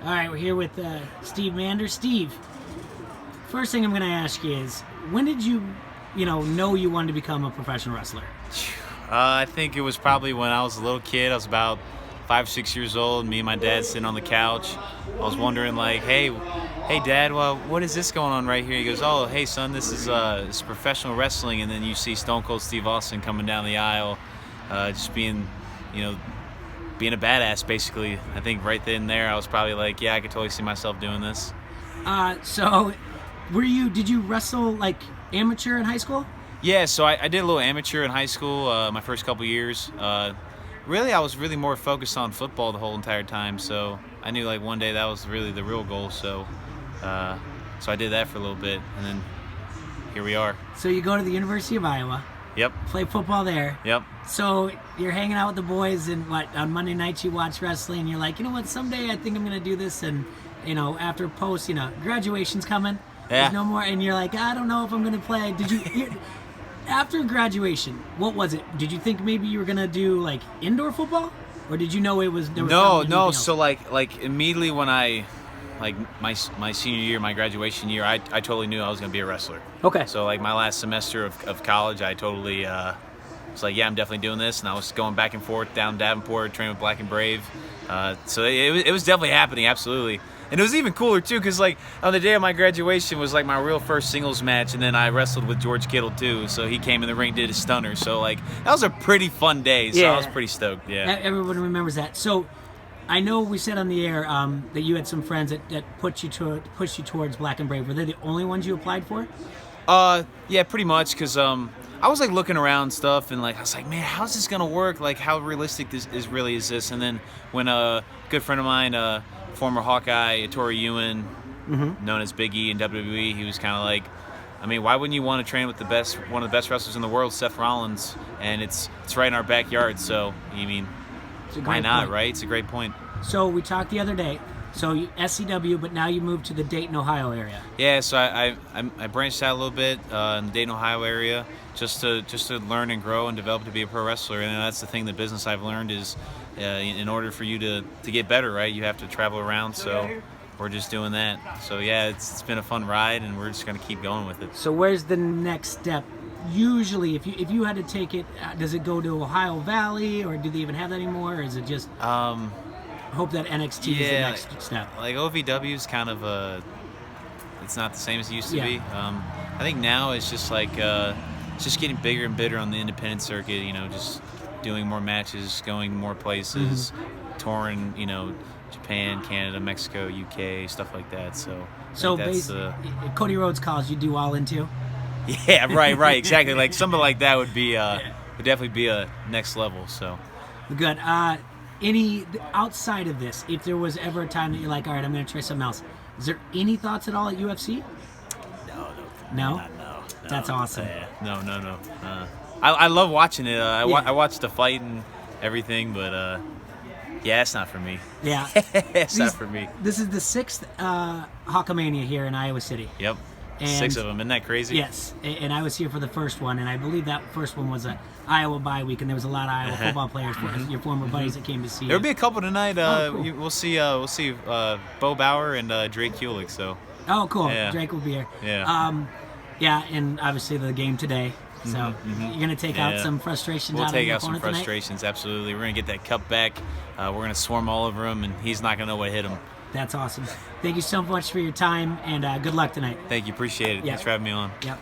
All right, we're here with Steve Manders. Steve, first thing I'm going to ask you is, when did you know you wanted to become a professional wrestler? I think it was probably when I was a little kid. I was about 5 or 6 years old. Me and my dad sitting on the couch. I was wondering, like, hey, Dad, well, what is this going on right here? He goes, oh, hey, son, this is professional wrestling. And then you see Stone Cold Steve Austin coming down the aisle, just being a badass, basically. I think right then and there, I was probably like, yeah, I could totally see myself doing this. So, did you wrestle like amateur in high school? Yeah, so I did a little amateur in high school, my first couple years. Really, I was really more focused on football the whole entire time, so I knew like one day that was really the real goal, so I did that for a little bit, and then here we are. So you go to the University of Iowa. Yep. Play football there. Yep. So you're hanging out with the boys, and on Monday nights you watch wrestling, and you're like, you know what, someday I think I'm going to do this, and after post, graduation's coming. Yeah. There's no more, and you're like, I don't know if I'm going to play. Did you... After graduation, what was it? Did you think maybe you were gonna do like indoor football, or did you know it was? No. So like immediately when I, like my senior year, my graduation year, I totally knew I was gonna be a wrestler. Okay. So like my last semester of college, I totally was like, yeah, I'm definitely doing this, and I was going back and forth down Davenport, training with Black and Brave. So it was definitely happening, absolutely. And it was even cooler, too, because, like, on the day of my graduation was, like, my real first singles match, and then I wrestled with George Kittle, too. So he came in the ring, did his stunner. So, like, that was a pretty fun day. So I was pretty stoked, yeah. Everyone remembers that. So I know we said on the air that you had some friends that pushed you towards Black and Brave. Were they the only ones you applied for? Yeah, pretty much, because I was, like, looking around stuff, and, like, I was like, man, how's this going to work? Like, how realistic is this? And then when a good friend of mine, former Hawkeye, Tori Ewan, known as Big E in WWE, he was kind of like, I mean, why wouldn't you want to train with one of the best wrestlers in the world, Seth Rollins? And it's right in our backyard, so, I mean, why not, right? It's a great point. So we talked the other day. So you SCW, but now you moved to the Dayton, Ohio area. Yeah, so I branched out a little bit in the Dayton, Ohio area, just to learn and grow and develop to be a pro wrestler. And that's the thing, the business I've learned is, in order for you to get better, right, you have to travel around. So we're just doing that. So yeah, it's been a fun ride, and we're just gonna keep going with it. So where's the next step? Usually, if you had to take it, does it go to Ohio Valley, or do they even have that anymore, or is it just? Hope that NXT is the next step. Like OVW is kind of it's not the same as it used to be. I think now it's just like it's just getting bigger and bigger on the independent circuit. Just doing more matches, going more places, touring. Japan, Canada, Mexico, UK, stuff like that. So basically, Cody Rhodes calls, you do all into. Yeah, right, exactly. Like something like that would be would definitely be a next level. So good. Any outside of this, if there was ever a time that you're like, all right, I'm going to try something else, is there any thoughts at all at UFC? No. That's awesome. No. I love watching it. I watch the fight and everything, but yeah, it's not for me. Yeah, it's not for me. This is the 6th HAWKAMANIA here in Iowa City. Yep. And 6 of them. Isn't that crazy? Yes, and I was here for the first one, and I believe that first one was a Iowa bye week, and there was a lot of Iowa football players, your former buddies that came to see you. There'll be a couple tonight. Cool. We'll see Bo Bauer and Drake Kulik. So. Oh, cool. Yeah. Drake will be here. Yeah. Yeah, and obviously the game today. So you're gonna take out some frustrations. We'll out take of out some frustrations. Tonight? Absolutely. We're gonna get that cup back. We're gonna swarm all over him, and he's not gonna know what hit him. That's awesome. Thank you so much for your time, and good luck tonight. Thank you. Appreciate it. Yep. Thanks for having me on. Yep.